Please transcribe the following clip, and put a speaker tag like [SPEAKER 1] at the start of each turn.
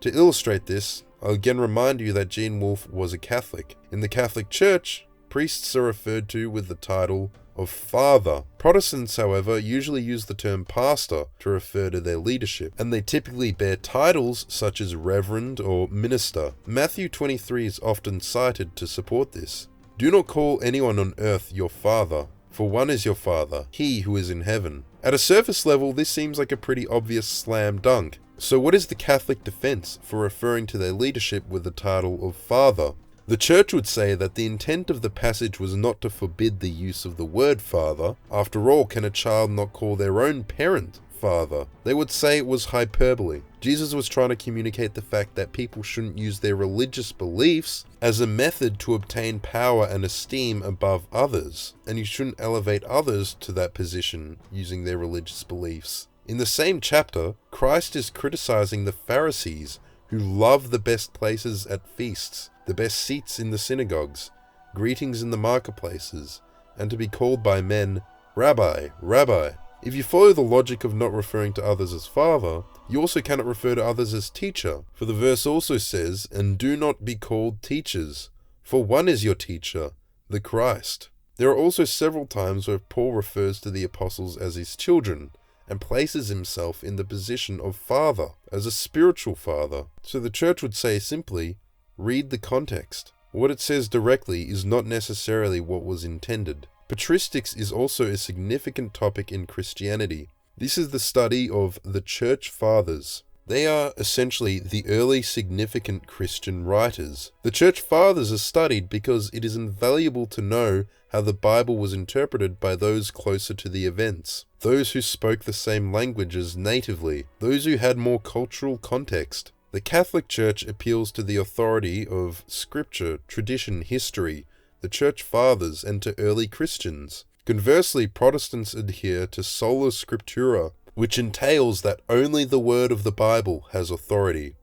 [SPEAKER 1] To illustrate this, I'll again remind you that Gene Wolfe was a Catholic. In the Catholic Church, priests are referred to with the title of Father. Protestants, however, usually use the term pastor to refer to their leadership, and they typically bear titles such as reverend or minister. Matthew 23 is often cited to support this. Do not call anyone on earth your father, for one is your Father, he who is in heaven. At a surface level, this seems like a pretty obvious slam dunk. So what is the Catholic defense for referring to their leadership with the title of Father? The Church would say that the intent of the passage was not to forbid the use of the word Father. After all, can a child not call their own parent Father? They would say it was hyperbole. Jesus was trying to communicate the fact that people shouldn't use their religious beliefs as a method to obtain power and esteem above others, and you shouldn't elevate others to that position using their religious beliefs. In the same chapter, Christ is criticizing the Pharisees who love the best places at feasts, the best seats in the synagogues, greetings in the marketplaces, and to be called by men, Rabbi, Rabbi. If you follow the logic of not referring to others as Father, you also cannot refer to others as teacher, for the verse also says, "And do not be called teachers, for one is your teacher, the Christ." There are also several times where Paul refers to the apostles as his children, and places himself in the position of father, as a spiritual father. So the Church would say simply, read the context. What it says directly is not necessarily what was intended. Patristics is also a significant topic in Christianity. This is the study of the Church Fathers. They are essentially the early significant Christian writers. The Church Fathers are studied because it is invaluable to know how the Bible was interpreted by those closer to the events, those who spoke the same languages natively, those who had more cultural context. The Catholic Church appeals to the authority of Scripture, tradition, history, the Church Fathers, and to early Christians. Conversely, Protestants adhere to sola scriptura, which entails that only the word of the Bible has authority.